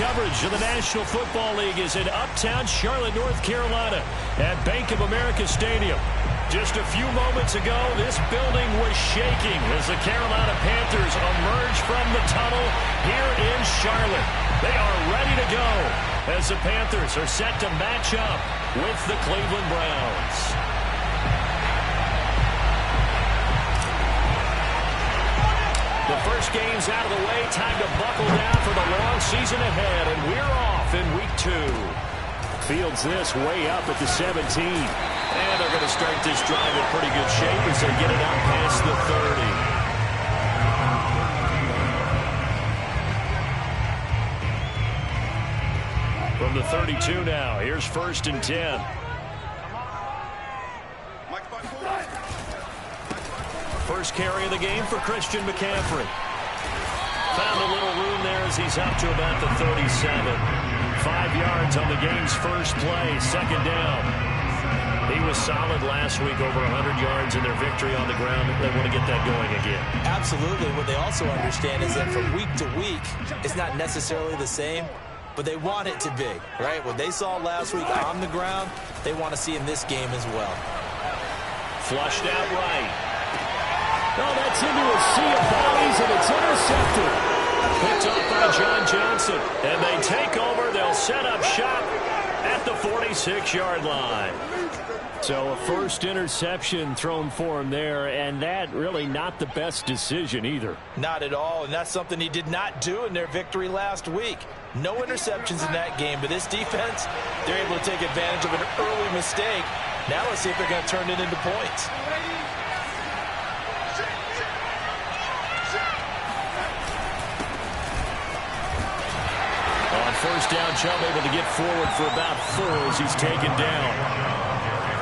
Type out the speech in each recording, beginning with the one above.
coverage of the National Football League is in uptown Charlotte, North Carolina at Bank of America Stadium. Just a few moments ago, this building was shaking as the Carolina Panthers emerge from the tunnel here in Charlotte. They are ready to go as the Panthers are set to match up with the Cleveland Browns. The first game's out of the way. Time to buckle down for the long season ahead, and we're off in week 2. Fields this way up at the 17. And they're going to start this drive in pretty good shape as they get it out past the 30. From the 32 now, here's 1st and 10. First carry of the game for Christian McCaffrey. Found a little room there as he's up to about the 37. 5 yards on the game's first play, 2nd down. He was solid last week, over 100 yards in their victory on the ground. They want to get that going again. Absolutely. What they also understand is that from week to week, it's not necessarily the same, but they want it to be, right? What they saw last week on the ground, they want to see in this game as well. Flushed out right. Oh, that's into a sea of bodies, and it's intercepted. Picked off by John Johnson. And they take over. They'll set up shop at the 46-yard line. So a first interception thrown for him there, and that really not the best decision either. Not at all, and that's something he did not do in their victory last week. No interceptions in that game, but this defense, they're able to take advantage of an early mistake. Now let's see if they're going to turn it into points. On first down, Chubb able to get forward for about 4 as he's taken down.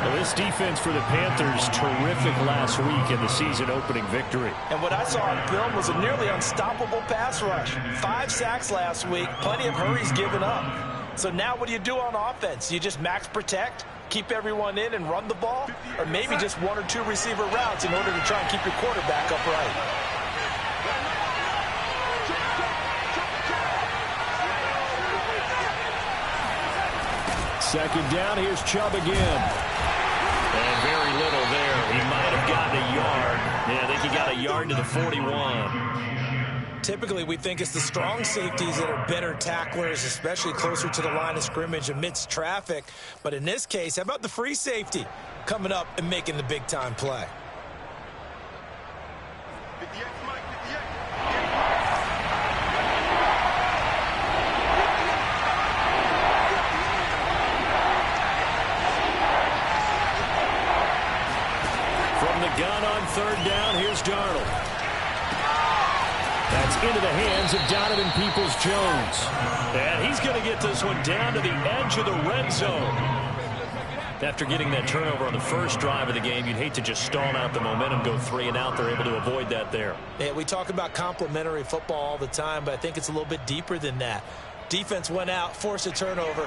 Well, this defense for the Panthers, terrific last week in the season-opening victory. And what I saw on film was a nearly unstoppable pass rush. 5 sacks last week, plenty of hurries given up. So now what do you do on offense? You just max protect, keep everyone in and run the ball, or maybe just 1 or 2 receiver routes in order to try and keep your quarterback upright. Second down, here's Chubb again. And very little there. He might have gotten a yard. Yeah, I think he got a yard to the 41. Typically, we think it's the strong safeties that are better tacklers, especially closer to the line of scrimmage amidst traffic. But in this case, how about the free safety coming up and making the big-time play? Gun on 3rd down. Here's Darnold. That's into the hands of Donovan Peoples-Jones. And he's going to get this one down to the edge of the red zone. After getting that turnover on the first drive of the game, you'd hate to just stall out the momentum, go 3 and out. They're able to avoid that there. Yeah, we talk about complementary football all the time, but I think it's a little bit deeper than that. Defense went out, forced a turnover,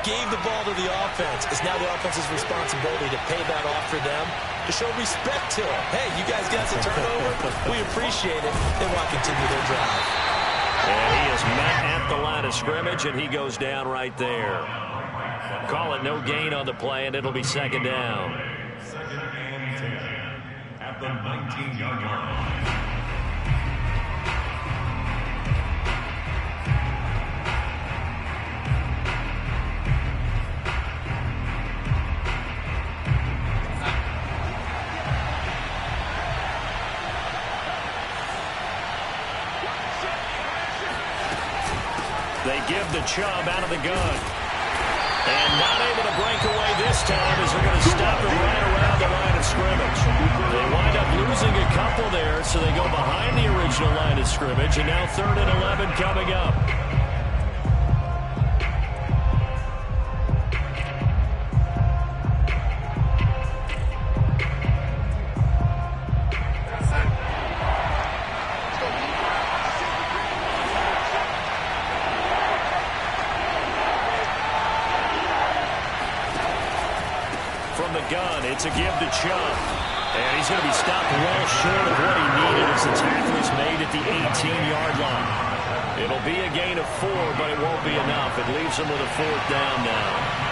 gave the ball to the offense. It's now the offense's responsibility to pay that off for them, to show respect to them. Hey, you guys got the turnover. We appreciate it. They want to continue their drive. And he is met at the line of scrimmage, and he goes down right there. Call it no gain on the play, and it'll be 2nd down. 2nd and 10 at the 19-yard line. They give the Chubb out of the gun. And not able to break away this time as they're going to stop it right around the line of scrimmage. They wind up losing a couple there, so they go behind the original line of scrimmage, and now 3rd and 11 coming up. Gun. It's a give to Chubb. And he's going to be stopped well short of what he needed as the tackle is made at the 18-yard line. It'll be a gain of 4, but it won't be enough. It leaves them with a 4th down now.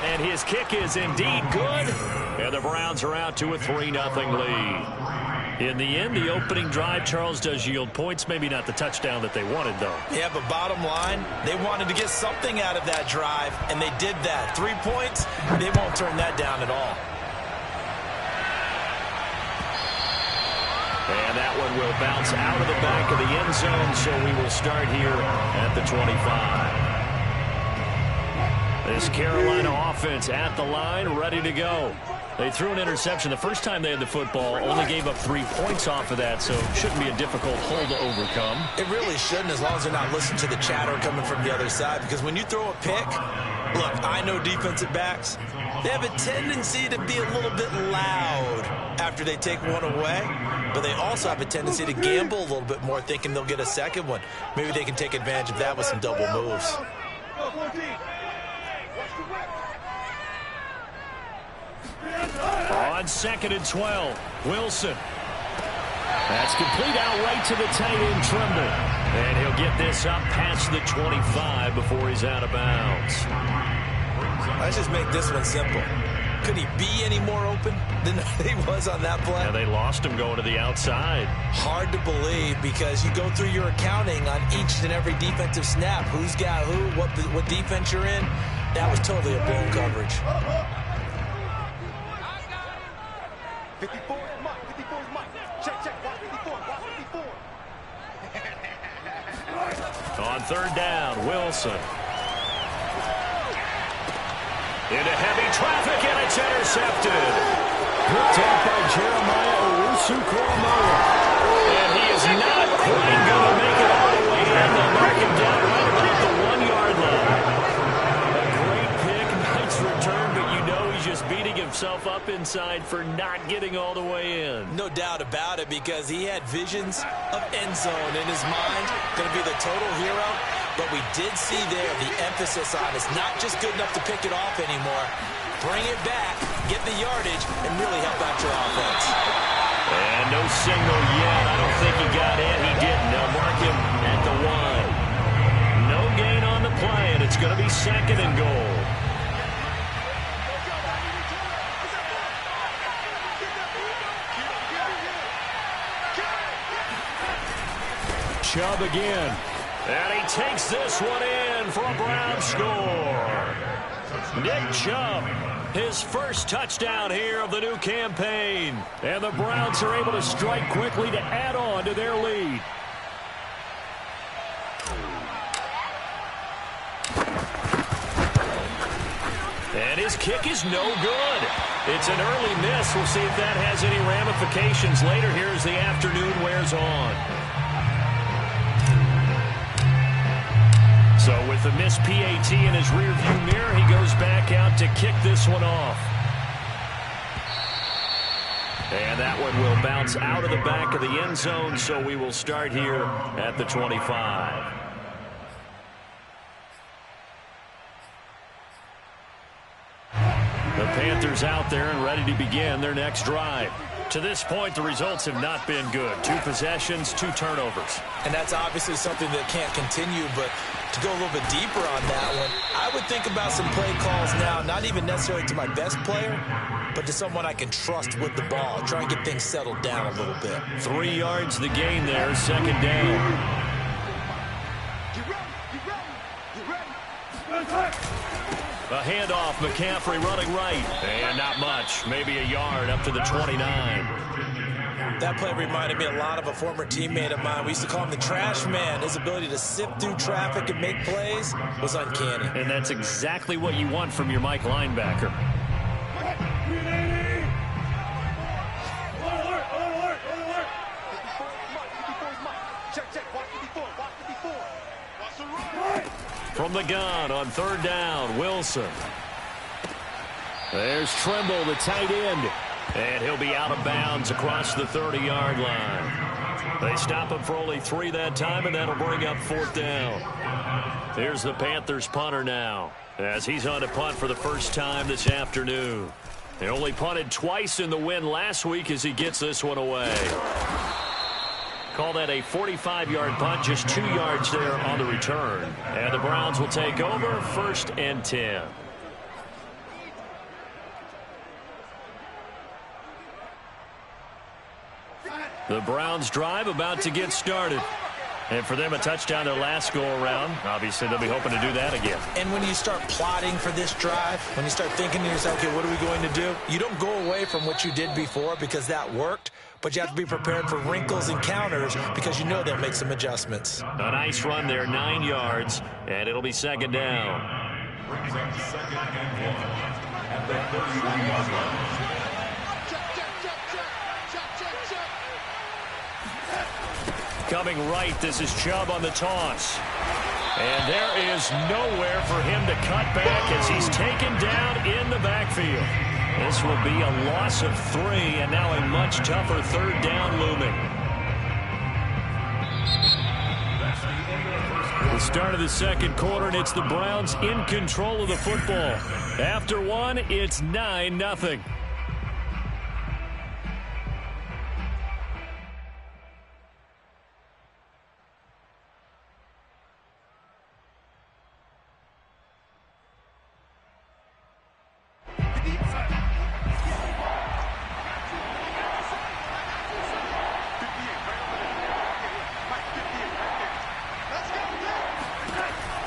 And his kick is indeed good. And the Browns are out to a 3-0 lead. In the end, the opening drive, Charles, does yield points. Maybe not the touchdown that they wanted, though. Yeah, but bottom line, they wanted to get something out of that drive, and they did that. 3 points, they won't turn that down at all. And that one will bounce out of the back of the end zone, so we will start here at the 25. This Carolina offense at the line, ready to go. They threw an interception the first time they had the football, only gave up 3 points off of that, so it shouldn't be a difficult hole to overcome. It really shouldn't, as long as they're not listening to the chatter coming from the other side, because when you throw a pick, look, I know defensive backs, they have a tendency to be a little bit loud after they take one away, but they also have a tendency to gamble a little bit more, thinking they'll get a second one. Maybe they can take advantage of that with some double moves. On 2nd and 12, Wilson. That's complete out right to the tight end, Trimble. And he'll get this up past the 25 before he's out of bounds. Let's just make this one simple. Could he be any more open than he was on that play? Yeah, they lost him going to the outside. Hard to believe, because you go through your accounting on each and every defensive snap. Who's got who, what defense you're in. That was totally a blown coverage. 54 is Mike. 54 is Mike. Check, check. Watch 54. Watch 54. On 3rd down, Wilson. Into heavy traffic, and it's intercepted. Picked up by Jeremiah Owusu-Koramoah. And he is not quite going to make it all the way in. They'll mark him down right about the 1-yard line. A great pick, nice return, but you know he's just beating himself up inside for not getting all the way in. No doubt about it, because he had visions of end zone in his mind. Going to be the total hero. But we did see there the emphasis on it's not just good enough to pick it off anymore. Bring it back, get the yardage, and really help out your offense. And no signal yet. I don't think he got in. He didn't. They'll mark him at the 1. No gain on the play, and it's going to be 2nd and goal. Chubb again. And he takes this one in for a Brown score. Nick Chubb, his first touchdown here of the new campaign. And the Browns are able to strike quickly to add on to their lead. And his kick is no good. It's an early miss. We'll see if that has any ramifications later here as the afternoon wears on. So with the missed PAT in his rearview mirror, he goes back out to kick this one off. And that one will bounce out of the back of the end zone, so we will start here at the 25. The Panthers out there and ready to begin their next drive. To this point, the results have not been good. 2 possessions, 2 turnovers. And that's obviously something that can't continue, but to go a little bit deeper on that one, I would think about some play calls now, not even necessarily to my best player, but to someone I can trust with the ball. Try and get things settled down a little bit. 3 yards the gain there, 2nd down. A handoff, McCaffrey running right. And not much, maybe a yard up to the 29. That play reminded me a lot of a former teammate of mine. We used to call him the trash man. His ability to sift through traffic and make plays was uncanny. And that's exactly what you want from your Mike linebacker. From the gun on 3rd down, Wilson. There's Trimble, the tight end. And he'll be out of bounds across the 30-yard line. They stop him for only 3 that time, and that'll bring up 4th down. Here's the Panthers punter now. as he's on to punt for the first time this afternoon. They only punted twice in the win last week as he gets this one away. Call that a 45-yard punt, just 2 yards there on the return. And the Browns will take over 1st and 10. The Browns drive about to get started. And for them, a touchdown their last go-around. Obviously, they'll be hoping to do that again. And when you start plotting for this drive, when you start thinking to yourself, okay, what are we going to do? You don't go away from what you did before because that worked, but you have to be prepared for wrinkles and counters because you know they'll make some adjustments. A nice run there, 9 yards, and it'll be 2nd down. Brings up 2nd and 1 at the 31-yard line. Coming right, this is Chubb on the toss. And there is nowhere for him to cut back as he's taken down in the backfield. This will be a loss of 3, and now a much tougher 3rd down looming. The start of the 2nd quarter, and it's the Browns in control of the football. After 1, it's 9-0.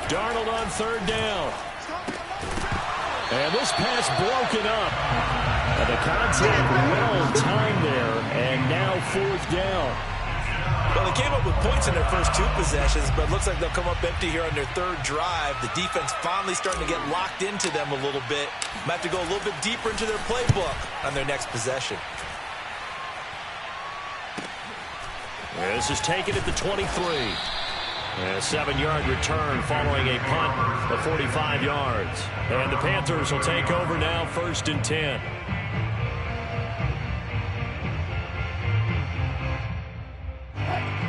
Darnold on 3rd down. And this pass broken up. And the contact well timed there. And now 4th down. Well, they came up with points in their first 2 possessions, but it looks like they'll come up empty here on their 3rd drive. The defense finally starting to get locked into them a little bit. Might have to go a little bit deeper into their playbook on their next possession. This is taken at the 23. And a 7-yard return following a punt of 45 yards. And the Panthers will take over now, 1st and 10.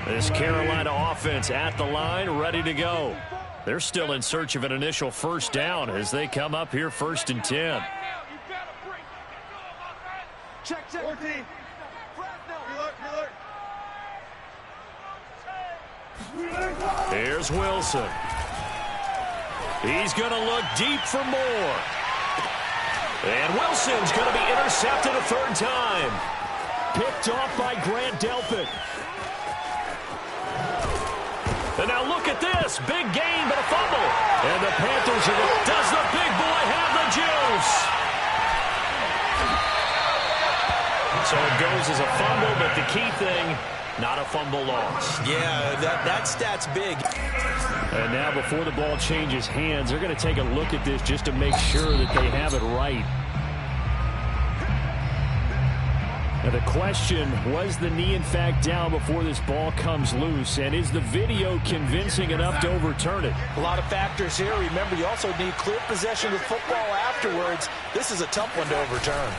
This Carolina offense at the line, ready to go. They're still in search of an initial 1st down as they come up here 1st and 10. Check, check. 14. Here's Wilson. He's going to look deep for more. And Wilson's going to be intercepted a 3rd time. Picked off by Grant Delpit. And now look at this. Big gain, but a fumble. And the Panthers does the big boy have the juice? So it goes as a fumble, but the key thing, not a fumble loss. Yeah, that stat's big. And now before the ball changes hands, they're going to take a look at this just to make sure that they have it right. Now the question, was the knee in fact down before this ball comes loose? And is the video convincing enough to overturn it? A lot of factors here. Remember, you also need clear possession of football afterwards. This is a tough one to overturn.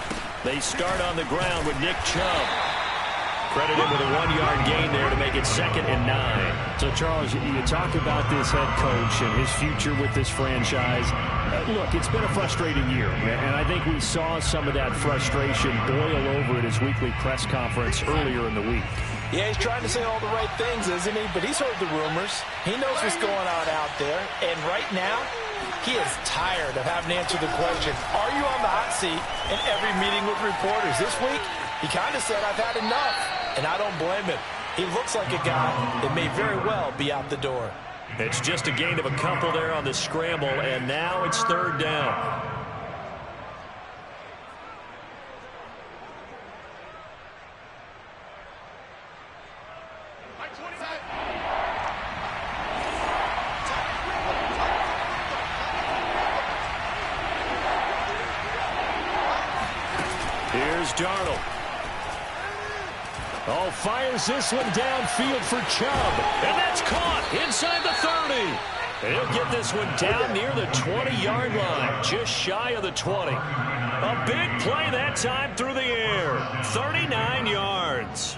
They start on the ground with Nick Chubb. Credited with a 1-yard gain there to make it 2nd and 9. So, Charles, you talk about this head coach and his future with this franchise. Look, it's been a frustrating year, and I think we saw some of that frustration boil over at his weekly press conference earlier in the week. Yeah, he's trying to say all the right things, isn't he? But he's heard the rumors. He knows what's going on out there. And right now, he is tired of having to answer the question, are you on the hot seat in every meeting with reporters? This week, he kind of said, I've had enough. And I don't blame him. He looks like a guy that may very well be out the door. It's just a gain of a couple there on the scramble, and now it's 3rd down. Here's Darnold. Oh, fires this one downfield for Chubb. And that's caught inside the 30. And he'll get this one down near the 20-yard line, just shy of the 20. A big play that time through the air. 39 yards.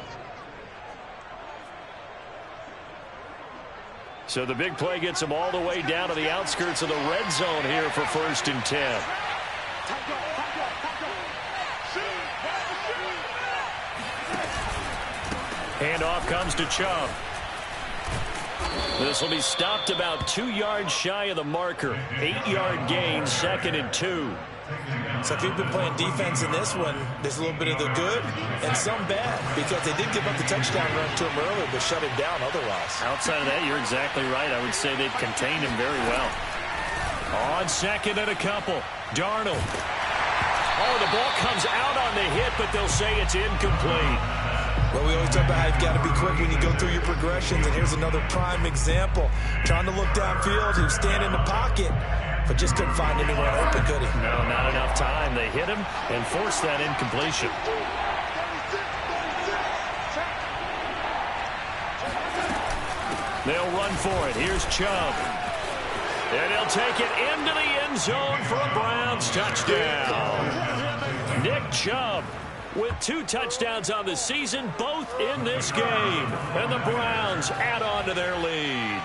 So the big play gets them all the way down to the outskirts of the red zone here for 1st and 10. Handoff comes to Chubb. This will be stopped about 2 yards shy of the marker. 8-yard gain, 2nd and 2. So if you've been playing defense in this one, there's a little bit of the good and some bad, because they did give up the touchdown run to him earlier, but shut him down otherwise. Outside of that, you're exactly right. I would say they've contained him very well. On 2nd and a couple, Darnold. Oh, the ball comes out on the hit, but they'll say it's incomplete. Well, we always talk about how you've got to be quick when you go through your progressions, and here's another prime example. Trying to look downfield, he was standing in the pocket, but just couldn't find anyone open, could he? No, not enough time. They hit him and forced that incompletion. They'll run for it. Here's Chubb. And he'll take it into the end zone for a Browns touchdown. Nick Chubb with 2 touchdowns on the season, both in this game. And the Browns add on to their lead.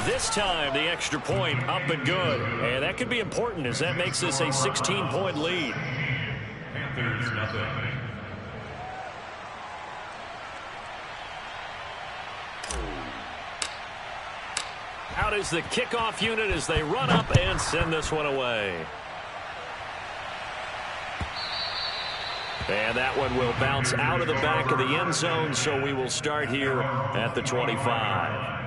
This time, the extra point up and good. And that could be important, as that makes this a 16-point lead. Panthers nothing. Out is the kickoff unit as they run up and send this one away. And that one will bounce out of the back of the end zone, so we will start here at the 25.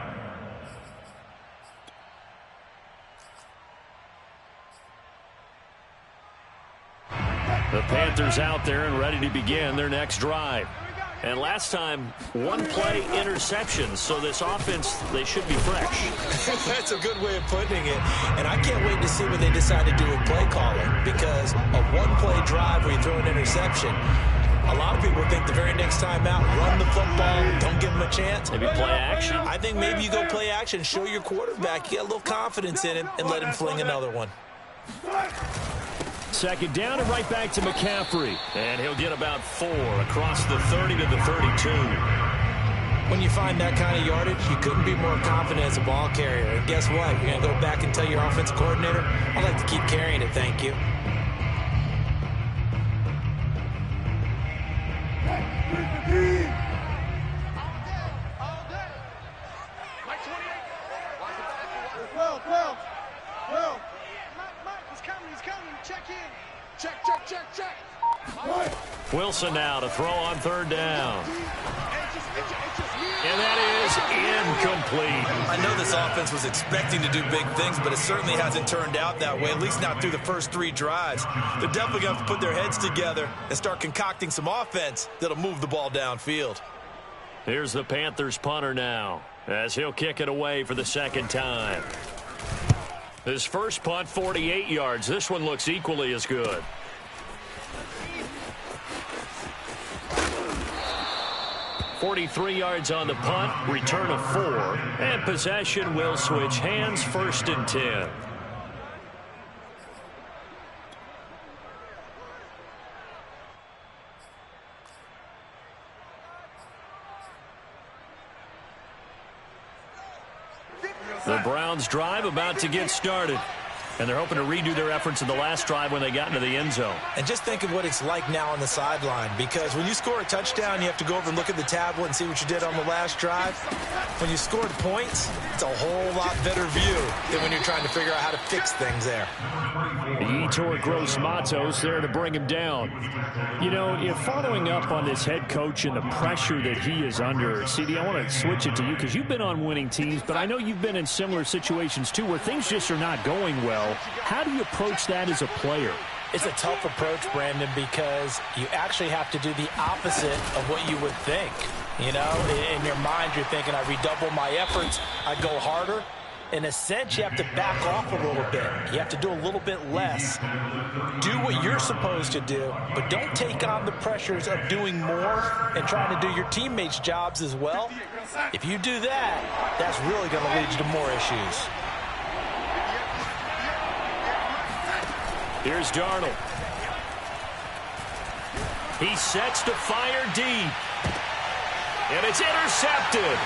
The Panthers out there and ready to begin their next drive. And last time, 1-play interception, so this offense, they should be fresh. That's a good way of putting it. And I can't wait to see what they decide to do with play calling, because a 1-play drive where you throw an interception, a lot of people think the very next time out, run the football, don't give them a chance. Maybe play action? I think maybe you go play action, show your quarterback, you get a little confidence in him, and let him fling another one. 2nd down and right back to McCaffrey. And he'll get about 4 across the 30 to the 32. When you find that kind of yardage, you couldn't be more confident as a ball carrier. And guess what? You're going to go back and tell your offensive coordinator, I'd like to keep carrying it, thank you. Wilson now to throw on 3rd down. And that is incomplete. I know this offense was expecting to do big things, but it certainly hasn't turned out that way, at least not through the first 3 drives. They're definitely going to have to put their heads together and start concocting some offense that'll move the ball downfield. Here's the Panthers punter now, as he'll kick it away for the 2nd time. His first punt, 48 yards. This one looks equally as good. .43 yards on the punt, return of 4, and possession will switch hands, 1st and 10. The Browns drive about to get started. And they're hoping to redo their efforts in the last drive when they got into the end zone. And just think of what it's like now on the sideline, because when you score a touchdown, you have to go over and look at the tablet and see what you did on the last drive. When you scored points, it's a whole lot better view than when you're trying to figure out how to fix things there. Yetur Gross-Matos there to bring him down. You know, if following up on this head coach and the pressure that he is under, CD, I want to switch it to you because you've been on winning teams, but I know you've been in similar situations too where things just are not going well. How do you approach that as a player? It's a tough approach, Brandon, because you actually have to do the opposite of what you would think. You know, in your mind, you're thinking, I redouble my efforts, I go harder. In a sense, you have to back off a little bit. You have to do a little bit less. Do what you're supposed to do, but don't take on the pressures of doing more and trying to do your teammates' jobs as well. If you do that, that's really going to lead you to more issues. Here's Darnold. He sets to fire deep. And it's intercepted.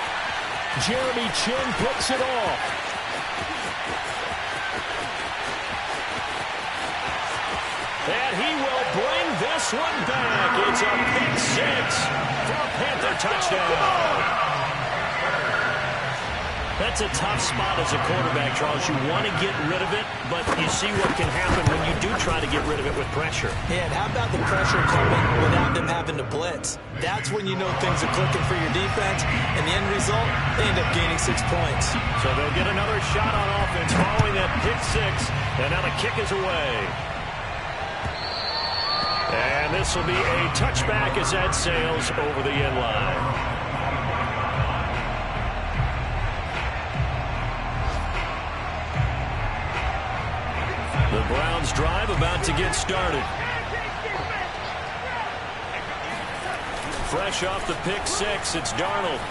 Jeremy Chin picks it off. And he will bring this one back. It's a pick six for a Panther touchdown. That's a tough spot as a quarterback, Charles. You want to get rid of it, but you see what can happen when you do try to get rid of it with pressure. Yeah, and how about the pressure coming without them having to blitz? That's when you know things are clicking for your defense, and the end result, they end up gaining 6 points. So they'll get another shot on offense following that pick six, and now the kick is away. And this will be a touchback as that sails over the end line. The Browns drive about to get started. Fresh off the pick six, it's Darnold.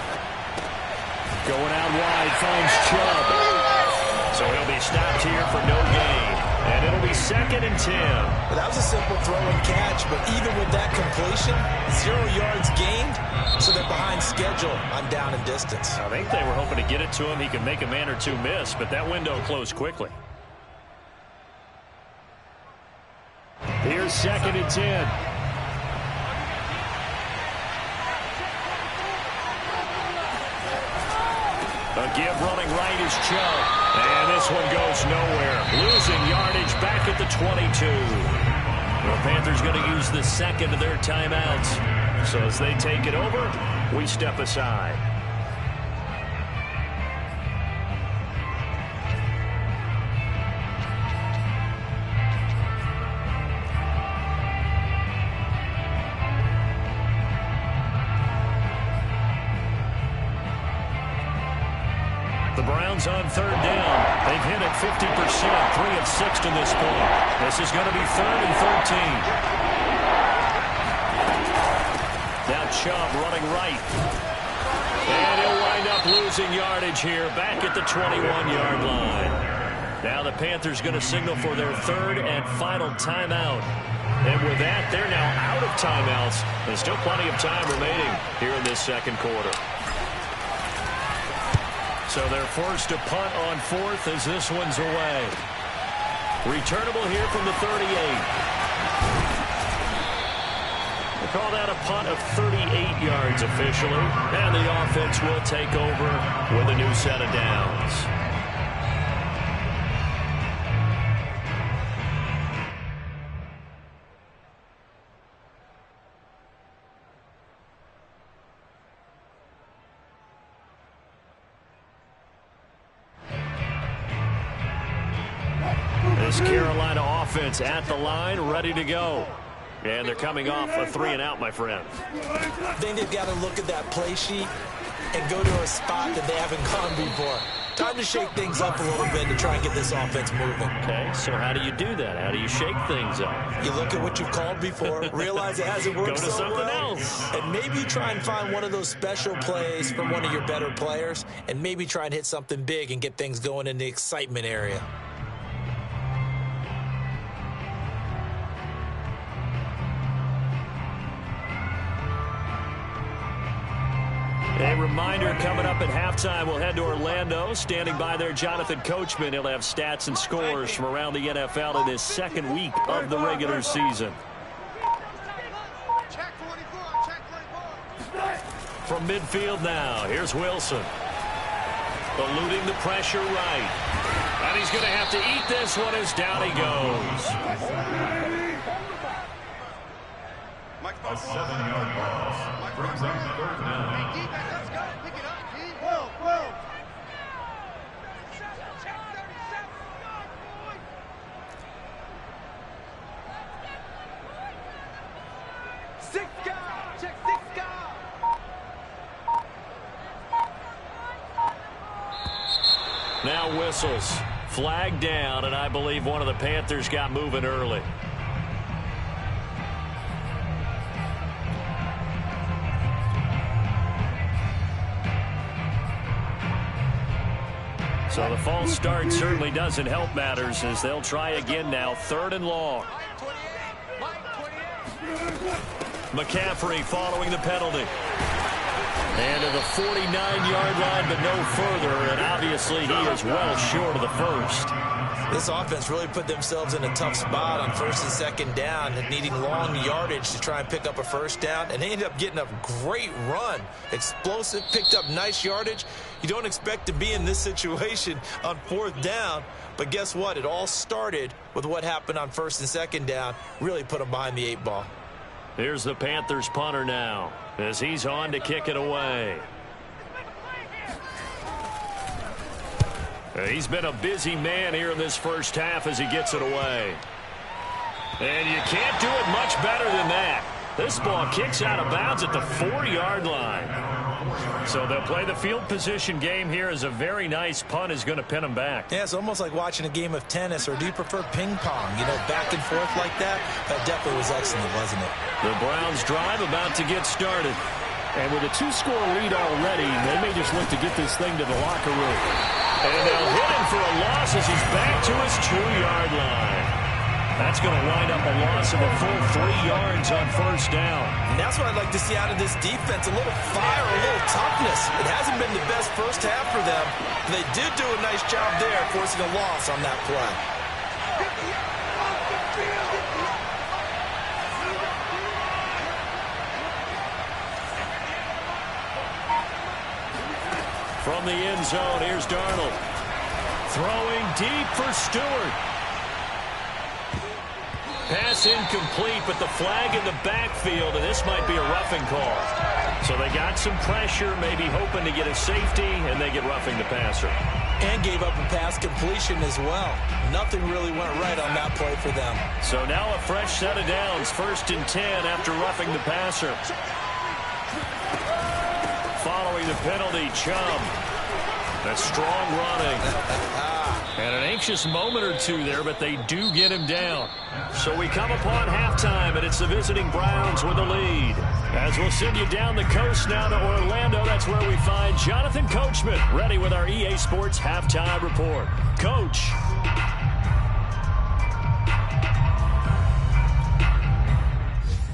Going out wide, finds Chubb. So he'll be stopped here for no gain. And it'll be 2nd and 10. Well, that was a simple throw and catch, but even with that completion, 0 yards gained, so they're behind schedule on down and distance. I think they were hoping to get it to him. He could make a man or two miss, but that window closed quickly. Here's 2nd and 10. A give running right is Chubb. And this one goes nowhere. Losing yardage back at the 22. The Panthers going to use the second of their timeouts. So as they take it over, we step aside. The Browns on 3rd down. They've hit it 50%, 3 of 6 to this point. This is going to be 3rd and 13. Now Chubb running right. And he'll wind up losing yardage here back at the 21-yard line. Now the Panthers going to signal for their 3rd and final timeout. And with that, they're now out of timeouts. There's still plenty of time remaining here in this 2nd quarter. So they're forced to punt on 4th as this one's away. Returnable here from the 38. They call that a punt of 38 yards officially. And the offense will take over with a new set of downs. This Carolina offense at the line, ready to go. And they're coming off a 3-and-out, my friend. I think they've got to look at that play sheet and go to a spot that they haven't gone before. Time to shake things up a little bit to try and get this offense moving. Okay, so how do you do that? How do you shake things up? You look at what you've called before, realize it hasn't worked Go to so something well, else. and maybe try and find one of those special plays from one of your better players, and maybe try and hit something big and get things going in the excitement area. A reminder, coming up at halftime, we'll head to Orlando. Standing by there, Jonathan Coachman. He'll have stats and scores from around the NFL in his 2nd week of the regular season. From midfield now, here's Wilson. Eluding the pressure right. And he's going to have to eat this one as down he goes. A 7-yard loss brings up 3rd down. Now whistles. Flag down, and I believe one of the Panthers got moving early. So the false start certainly doesn't help matters as they'll try again now. 3rd and long. McCaffrey following the penalty. And to the 49-yard line, but no further. And obviously he is well short of the first. This offense really put themselves in a tough spot on first and second down and needing long yardage to try and pick up a first down. And they ended up getting a great run. Explosive, picked up nice yardage. You don't expect to be in this situation on fourth down. But guess what? It all started with what happened on first and second down. Really put them behind the 8 ball. Here's the Panthers punter now as he's on to kick it away. He's been a busy man here in this first half as he gets it away. And you can't do it much better than that. This ball kicks out of bounds at the 4-yard line. So they'll play the field position game here as a very nice punt is going to pin them back. Yeah, it's almost like watching a game of tennis, or do you prefer ping pong? You know, back and forth like that? That definitely was excellent, wasn't it? The Browns drive about to get started. And with a 2-score lead already, they may just look to get this thing to the locker room. And they'll hit him for a loss as he's back to his 2-yard line. That's going to wind up a loss of a full 3 yards on first down. And that's what I'd like to see out of this defense, a little fire, a little toughness. It hasn't been the best first half for them. They did do a nice job there, forcing a loss on that play. From the end zone, here's Darnold. Throwing deep for Stewart. Pass incomplete, but the flag in the backfield, and this might be a roughing call. So they got some pressure, maybe hoping to get a safety, and they get roughing the passer. And gave up a pass completion as well. Nothing really went right on that play for them. So now a fresh set of downs, 1st and 10 after roughing the passer. Following the penalty, Chubb. That's strong running. And an anxious moment or two there, but they do get him down. So we come upon halftime, and it's the visiting Browns with the lead. As we'll send you down the coast now to Orlando, that's where we find Jonathan Coachman, ready with our EA Sports Halftime Report. Coach.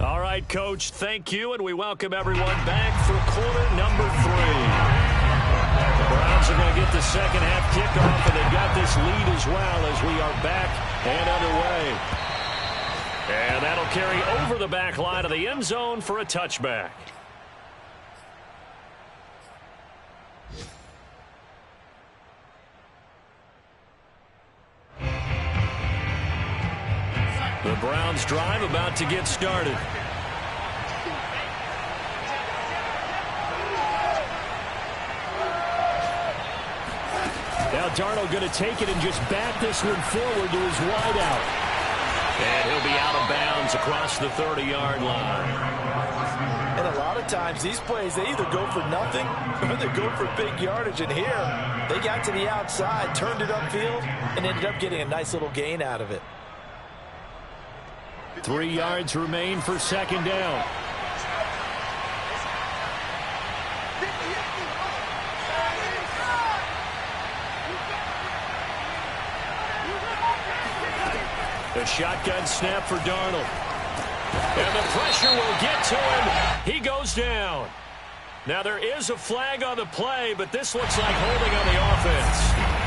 All right, Coach, thank you, and we welcome everyone back for quarter number 3. The Browns are going to get the second half kickoff, and they've got this lead as well as we are back and underway. And that'll carry over the back line of the end zone for a touchback. The Browns drive about to get started. Now Darnold going to take it and just bat this one forward to his wideout. And he'll be out of bounds across the 30-yard line. And a lot of times these plays, they either go for nothing or they go for big yardage. And here, they got to the outside, turned it upfield, and ended up getting a nice little gain out of it. 3 yards remain for second down. The shotgun snap for Darnold. And the pressure will get to him. He goes down. Now there is a flag on the play, but this looks like holding on the offense.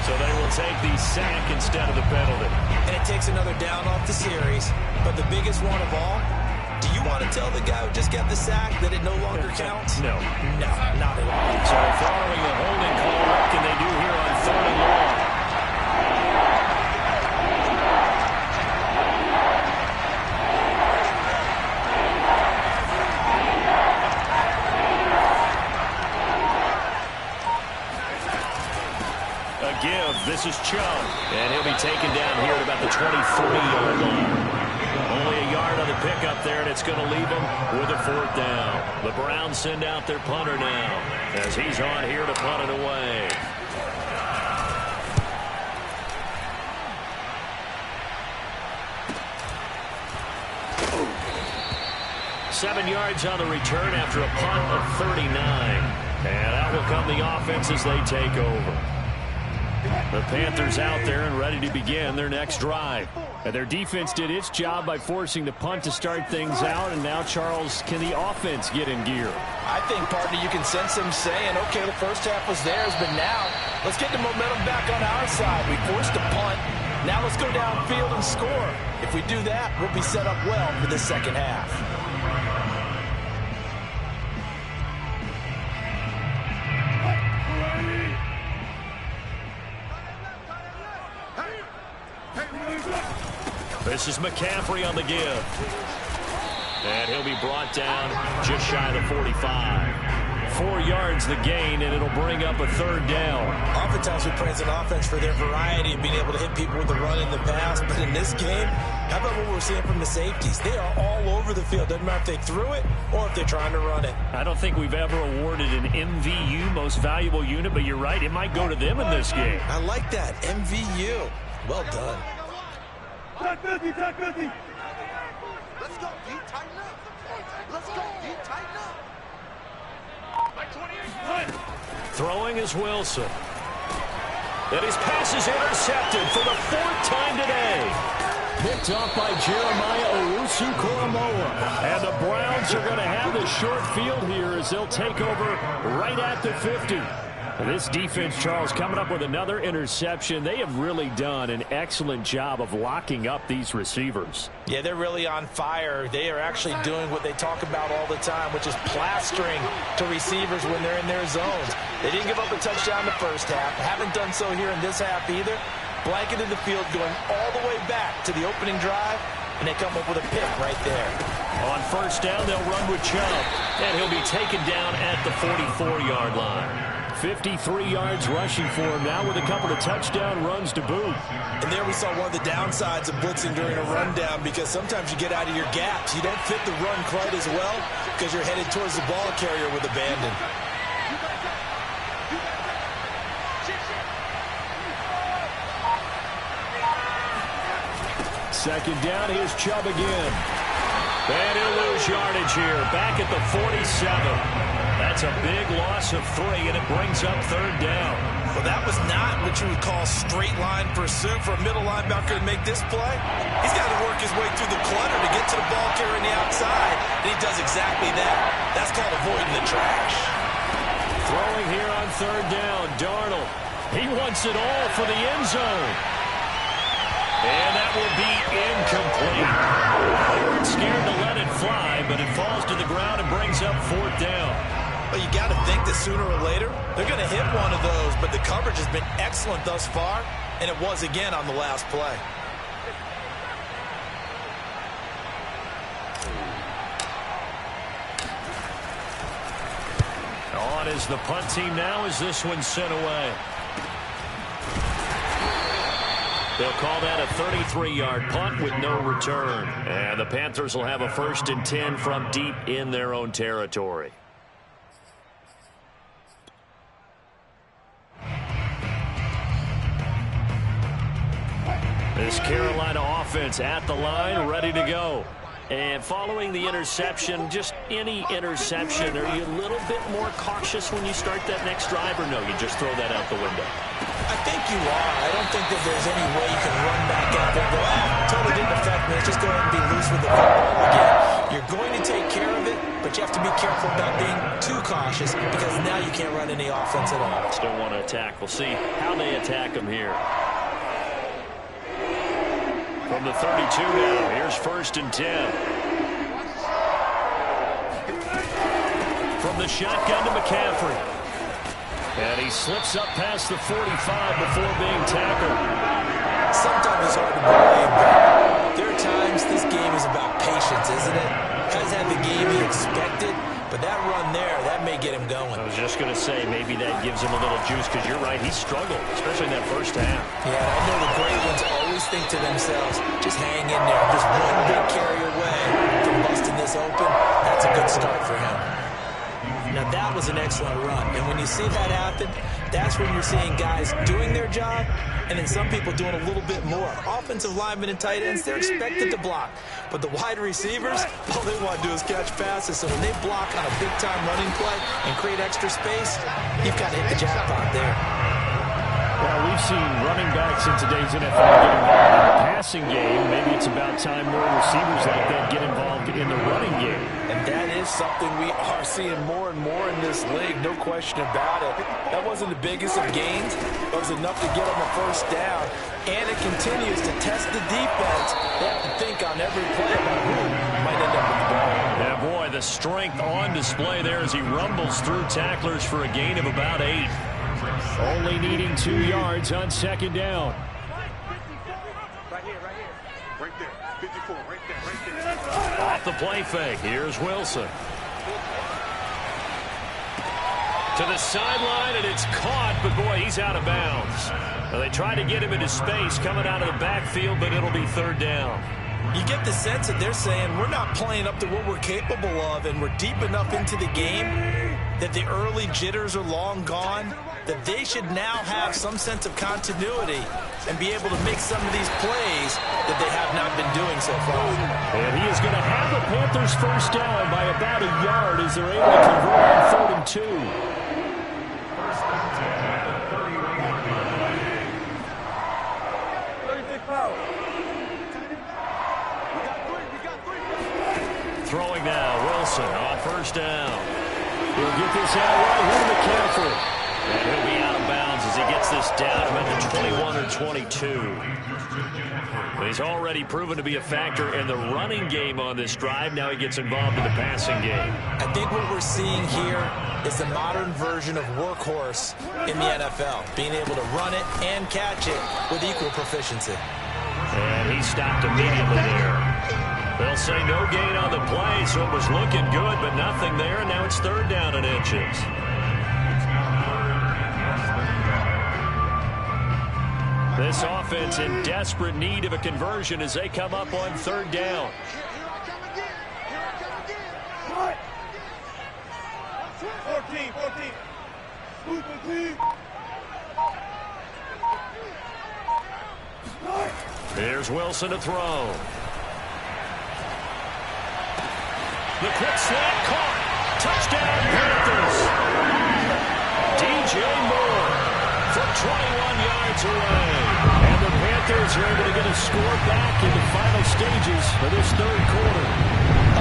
So they will take the sack instead of the penalty. And it takes another down off the series. But the biggest one of all, do you want to tell the guy who just got the sack that it no longer counts? No. No, not at all. So following the holding call, what can they do here on 3rd and long? This is Chubb, and he'll be taken down here at about the 23-yard line. Only a yard on the pickup there, and it's going to leave him with a 4th down. The Browns send out their punter now as he's on here to punt it away. Seven yards on the return after a punt of 39. And out will come the offense as they take over. The Panthers out there and ready to begin their next drive. Their defense did its job by forcing the punt to start things out, and now, Charles, can the offense get in gear? I think, partner, you can sense them saying, okay, the first half was theirs, but now let's get the momentum back on our side. We forced a punt. Now let's go downfield and score. If we do that, we'll be set up well for the second half. This is McCaffrey on the give. And he'll be brought down just shy of the 45. 4 yards the gain, and it'll bring up a third down. Oftentimes we praise an offense for their variety and being able to hit people with the run in the pass. But in this game, how about what we're seeing from the safeties? They are all over the field. Doesn't matter if they threw it or if they're trying to run it. I don't think we've ever awarded an MVU, most valuable unit, but you're right, it might go to them in this game. I like that. MVU. Well done. Tag 50, tag 50. Let's go, D, tighten up. Let's go, D, tighten up. Like 28. Throwing is Wilson. And his pass is intercepted for the 4th time today. Picked off by Jeremiah Owusu-Koramoah. And the Browns are going to have the short field here as they'll take over right at the 50. This defense, Charles, coming up with another interception. They have really done an excellent job of locking up these receivers. Yeah, they're really on fire. They are actually doing what they talk about all the time, which is plastering to receivers when they're in their zones. They didn't give up a touchdown the first half. Haven't done so here in this half either. Blanketed the field going all the way back to the opening drive, and they come up with a pick right there. On first down, they'll run with Chubb, and he'll be taken down at the 44-yard line. 53 yards rushing for him now with a couple of touchdown runs to boot. And there we saw one of the downsides of blitzing during a rundown, because sometimes you get out of your gaps. You don't fit the run quite as well because you're headed towards the ball carrier with abandon. Second down, here's Chubb again. And he'll lose yardage here, back at the 47. That's a big loss of 3, and it brings up third down. Well, that was not what you would call straight line pursuit for a middle linebacker to make this play. He's got to work his way through the clutter to get to the ball carrier on the outside, and he does exactly that. That's called avoiding the trash. Throwing here on third down, Darnold. He wants it all for the end zone. And that will be incomplete. They weren't scared to let it fly, but it falls to the ground and brings up 4th down. Well, you got to think that sooner or later they're going to hit one of those, but the coverage has been excellent thus far, and it was again on the last play. On is the punt team now as this one's sent away. They'll call that a 33-yard punt with no return. And the Panthers will have a 1st and 10 from deep in their own territory. This Carolina offense at the line, ready to go. And following the interception, just any interception, are you a little bit more cautious when you start that next drive, or no, you just throw that out the window? I think you are. I don't think that there's any way you can run back out there and go, totally didn't affect me. Let's just go ahead and be loose with the football again. You're going to take care of it, but you have to be careful about being too cautious, because now you can't run any offense at all. Still want to attack. We'll see how they attack them here. From the 32 now, here's 1st and 10. From the shotgun to McCaffrey. And he slips up past the 45 before being tackled. Sometimes it's hard to believe, but there are times this game is about patience, isn't it? Hasn't had the game he expected, but that run there, that may get him going. I was just going to say, maybe that gives him a little juice, because you're right, he struggled, especially in that first half. Yeah, I know the great ones always think to themselves, just hang in there. Just one big carry away from busting this open. That's a good start for him. Now, that was an excellent run. And when you see that happen, that's when you're seeing guys doing their job, and then some people doing a little bit more. Offensive linemen and tight ends, they're expected to block. But the wide receivers, all they want to do is catch passes. So when they block on a big-time running play and create extra space, you've got to hit the jackpot there. Well, we've seen running backs in today's NFL get involved in the passing game. Maybe it's about time more receivers like that get involved in the running game. And that is something we are seeing more and more in this league, no question about it. That wasn't the biggest of gains, but it was enough to get them a first down. And it continues to test the defense. They have to think on every play about who might end up with the ball. Yeah, boy, the strength on display there as he rumbles through tacklers for a gain of about 8. Only needing 2 yards on second down. Right here. Right there. 54, right there. Off the play fake. Here's Wilson. To the sideline, and it's caught, but boy, he's out of bounds. Well, they try to get him into space coming out of the backfield, but it'll be third down. You get the sense that they're saying we're not playing up to what we're capable of, and we're deep enough into the game that the early jitters are long gone, that they should now have some sense of continuity and be able to make some of these plays that they have not been doing so far. And he is going to have the Panthers first down by about a yard as they're able to convert on 3rd and 2. Throwing now, Wilson on first down. He'll get this out right here to McCaffrey. And he'll be out of bounds as he gets this down about the 21 or 22. But he's already proven to be a factor in the running game on this drive. Now he gets involved in the passing game. I think what we're seeing here is the modern version of workhorse in the NFL, being able to run it and catch it with equal proficiency. And he stopped immediately there. They'll say no gain on the play, so it was looking good, but nothing there, and now it's third down and inches. This offense in desperate need of a conversion as they come up on third down. Here I come again. 14. Here's Wilson to throw. The quick slant caught. Touchdown Panthers. DJ Moore from 21 yards away. And the Panthers are able to get a score back in the final stages for this third quarter.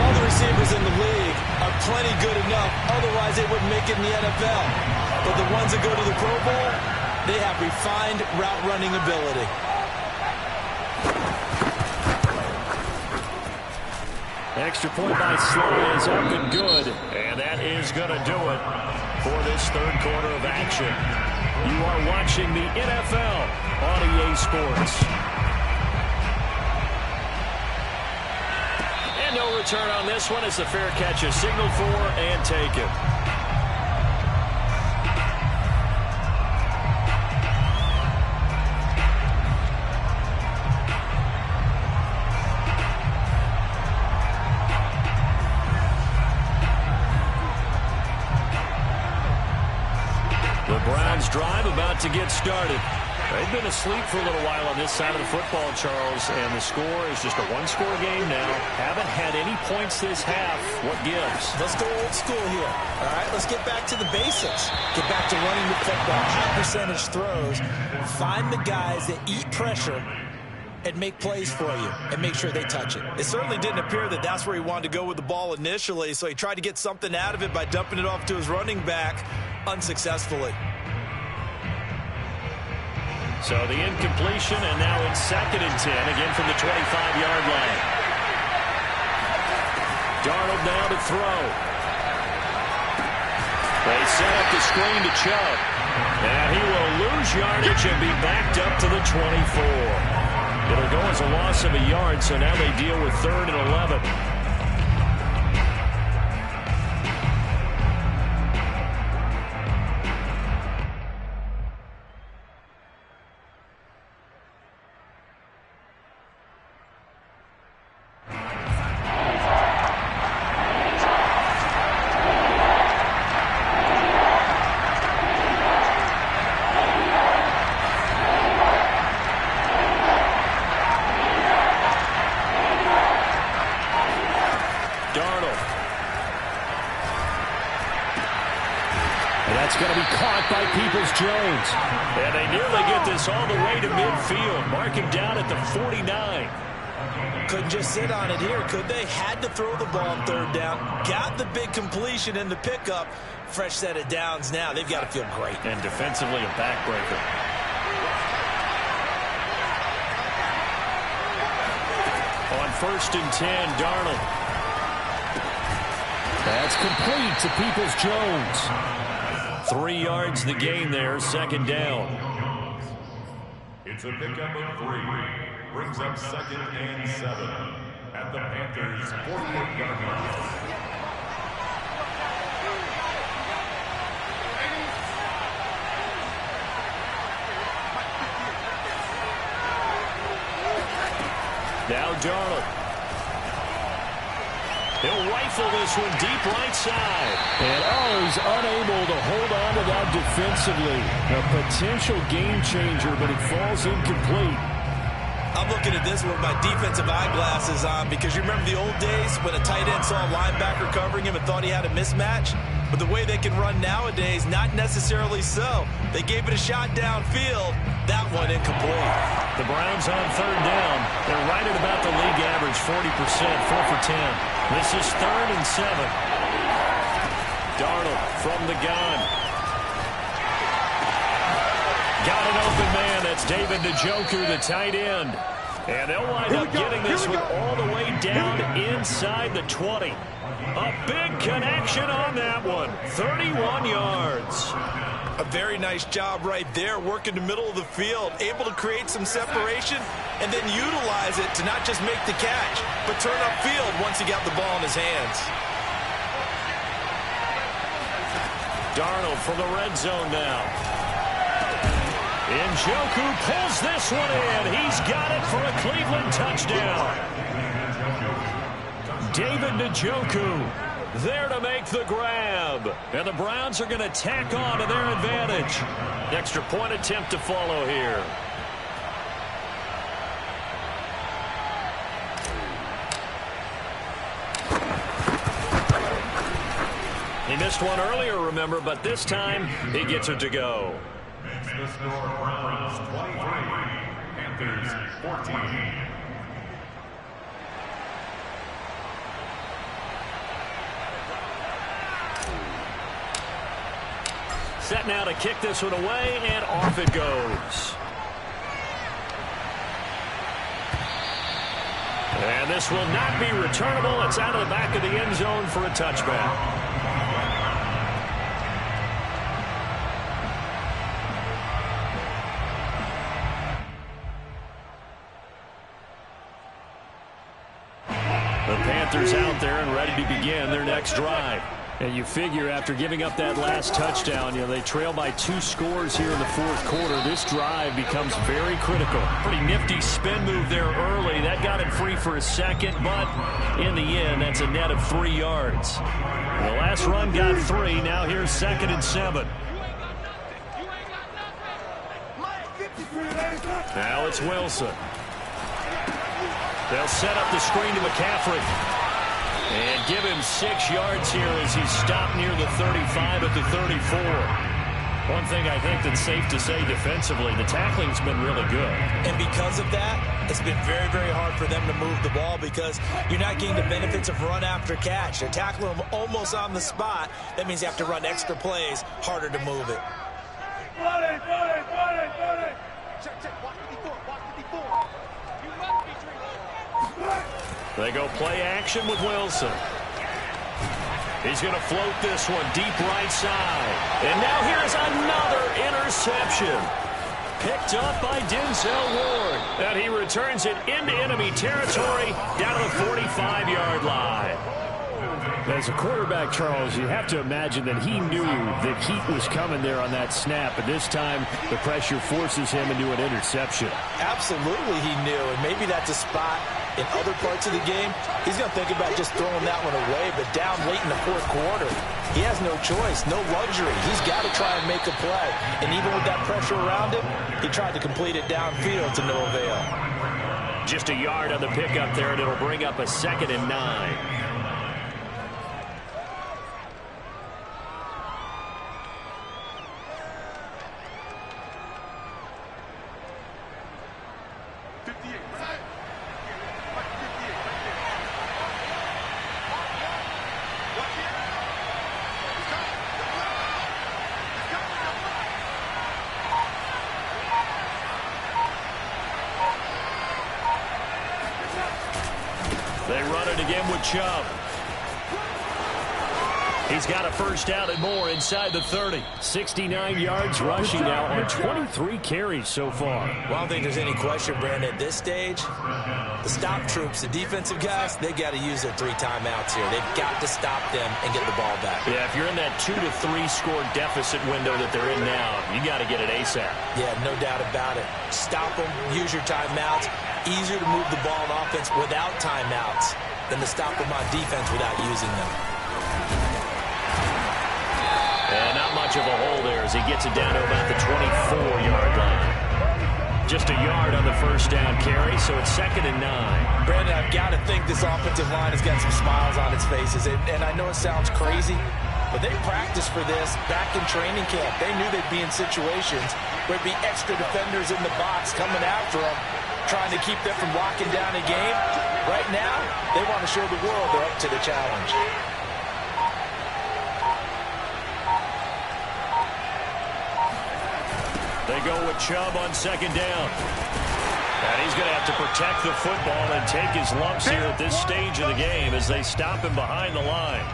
All the receivers in the league are plenty good enough. Otherwise, they wouldn't make it in the NFL. But the ones that go to the Pro Bowl, they have refined route running ability. Extra point by Sly is up and good. And that is going to do it for this third quarter of action. You are watching the NFL on EA Sports. And no return on this one as the fair catch is signaled for and taken. Drive about to get started. They've been asleep for a little while on this side of the football, Charles, and the score is just a one-score game now. Haven't had any points this half. What gives? Let's go old school here. All right, let's get back to the basics. Get back to running the football, high percentage throws. Find the guys that eat pressure and make plays for you and make sure they touch it. It certainly didn't appear that that's where he wanted to go with the ball initially, so he tried to get something out of it by dumping it off to his running back unsuccessfully. So the incompletion, and now it's 2nd and 10, again from the 25-yard line. Darnold now to throw. They set up the screen to Chubb. And he will lose yardage and be backed up to the 24. It'll go as a loss of a yard, so now they deal with 3rd and 11. That's going to be caught by Peoples-Jones. And they nearly get this all the way to midfield. Mark him down at the 49. Couldn't just sit on it here, could they? Had to throw the ball on third down. Got the big completion in the pickup. Fresh set of downs now. They've got to feel great. And defensively a backbreaker. On 1st and 10, Darnold. That's complete to Peoples-Jones. 3 yards the gain there, 2nd down. It's a pickup of 3. Brings up 2nd and 7 at the Panthers' 48-yard line. Now Darnold. He'll rifle this one deep right side. And he's unable to hold on to that defensively. A potential game changer, but it falls incomplete. I'm looking at this with my defensive eyeglasses on because you remember the old days when a tight end saw a linebacker covering him and thought he had a mismatch? But the way they can run nowadays, not necessarily so. They gave it a shot downfield. That one incomplete. The Browns on 3rd down. They're right at about the league average, 40%, 4 for 10. This is 3rd and 7. Darnold from the gun. Got an open man. That's David Njoku, the tight end. And they'll wind up getting this one all the way down inside the 20. A big connection on that one. 31 yards. A very nice job right there, working the middle of the field, able to create some separation and then utilize it to not just make the catch, but turn upfield once he got the ball in his hands. Darnold from the red zone now. Njoku pulls this one in. He's got it for a Cleveland touchdown. David Njoku there to make the grab. And the Browns are going to tack on to their advantage. Extra point attempt to follow here. He missed one earlier, remember, but this time he gets it to go. Makes the score Browns 23, Panthers 14. Set now to kick this one away, and off it goes. And this will not be returnable. It's out of the back of the end zone for a touchback. The Panthers out there and ready to begin their next drive. And you figure after giving up that last touchdown, they trail by 2 scores here in the 4th quarter. This drive becomes very critical. Pretty nifty spin move there early. That got him free for a second, but in the end, that's a net of 3 yards. The last run got 3. Now here's 2nd and 7. Now it's Wilson. They'll set up the screen to McCaffrey. And give him 6 yards here as he's stopped near the 35 at the 34. One thing I think that's safe to say defensively, the tackling's been really good. And because of that, it's been very, very hard for them to move the ball because you're not getting the benefits of run after catch. They're tackling them almost on the spot. That means you have to run extra plays, harder to move it. They go play action with Wilson. He's going to float this one deep right side. And now here's another interception. Picked up by Denzel Ward. And he returns it into enemy territory down to the 45-yard line. As a quarterback, Charles, you have to imagine that he knew that heat was coming there on that snap. But this time, the pressure forces him into an interception. Absolutely he knew. And maybe that's a spot in other parts of the game. He's going to think about just throwing that one away. But down late in the 4th quarter, he has no choice, no luxury. He's got to try and make a play. And even with that pressure around him, he tried to complete it downfield to no avail. Just a yard on the pickup there, and it'll bring up a 2nd and 9. They run it again with Chubb. He's got a first down and more inside the 30. 69 yards rushing now on 23 carries so far. Well, I don't think there's any question, Brandon, at this stage, the stop troops, the defensive guys, they got to use their 3 timeouts here. They've got to stop them and get the ball back. Yeah, if you're in that 2 to 3 score deficit window that they're in now, you got to get it ASAP. Yeah, no doubt about it. Stop them, use your timeouts. Easier to move the ball on offense without timeouts than to stop them on defense without using them. And not much of a hole there as he gets it down to about the 24-yard line. Just a yard on the first down carry, so it's 2nd and 9. Brandon, I've got to think this offensive line has got some smiles on its faces. And I know it sounds crazy, but they practiced for this back in training camp. They knew they'd be in situations where there'd be extra defenders in the box coming after them, trying to keep them from locking down a game. Right now, they want to show the world they're up to the challenge. They go with Chubb on 2nd down. And he's going to have to protect the football and take his lumps here at this stage of the game as they stop him behind the line.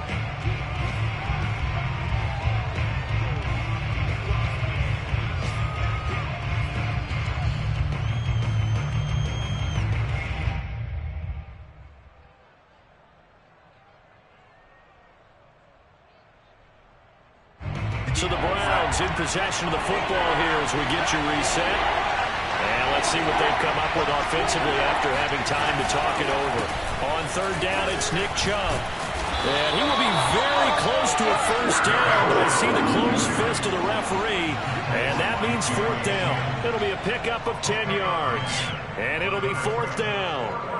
So the Browns in possession of the football here as we get you reset. And let's see what they've come up with offensively after having time to talk it over. On 3rd down, it's Nick Chubb. And he will be very close to a first down, but I see the closed fist of the referee, and that means 4th down. It'll be a pickup of 10 yards, and it'll be 4th down.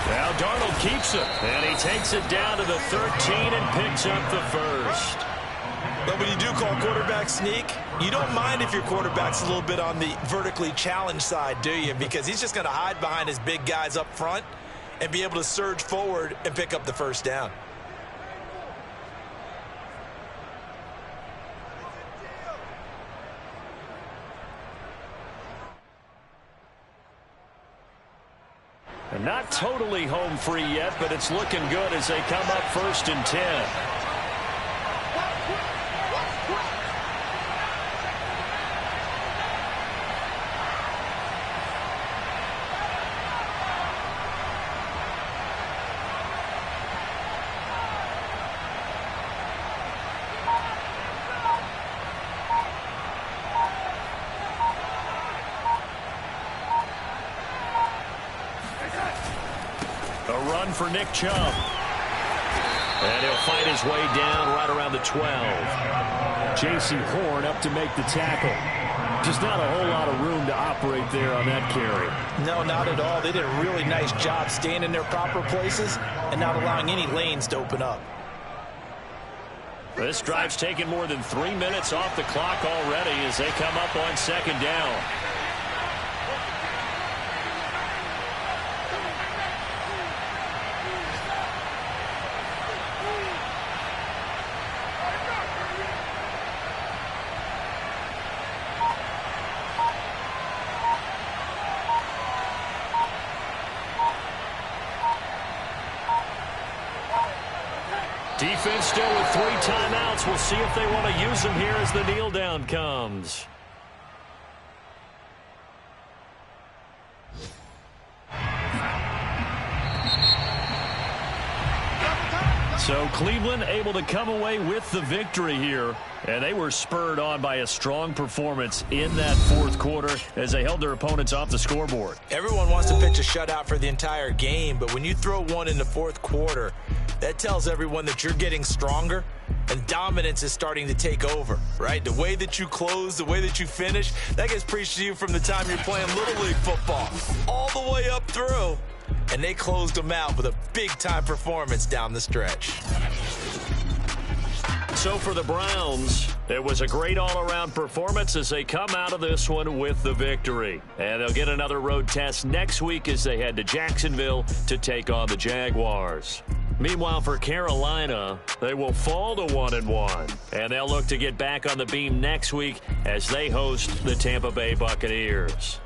Now Darnold keeps it, and he takes it down to the 13 and picks up the first. But when you do call quarterback sneak, you don't mind if your quarterback's a little bit on the vertically challenged side, do you? Because he's just going to hide behind his big guys up front and be able to surge forward and pick up the first down. And not totally home free yet, but it's looking good as they come up 1st and 10. A run for Nick Chubb. And he'll fight his way down right around the 12. J.C. Horn up to make the tackle. Just not a whole lot of room to operate there on that carry. No, not at all. They did a really nice job staying in their proper places and not allowing any lanes to open up. This drive's taken more than 3 minutes off the clock already as they come up on 2nd down. Defense still with 3 timeouts. We'll see if they want to use them here as the kneel down comes. So Cleveland able to come away with the victory here. And they were spurred on by a strong performance in that 4th quarter as they held their opponents off the scoreboard. Everyone wants to pitch a shutout for the entire game, but when you throw one in the 4th quarter, that tells everyone that you're getting stronger and dominance is starting to take over, right? The way that you close, the way that you finish, that gets preached to you from the time you're playing Little League football all the way up through. And they closed them out with a big-time performance down the stretch. so for the Browns, it was a great all-around performance as they come out of this one with the victory. And they'll get another road test next week as they head to Jacksonville to take on the Jaguars. Meanwhile, for Carolina, they will fall to 1-1, and they'll look to get back on the beam next week as they host the Tampa Bay Buccaneers.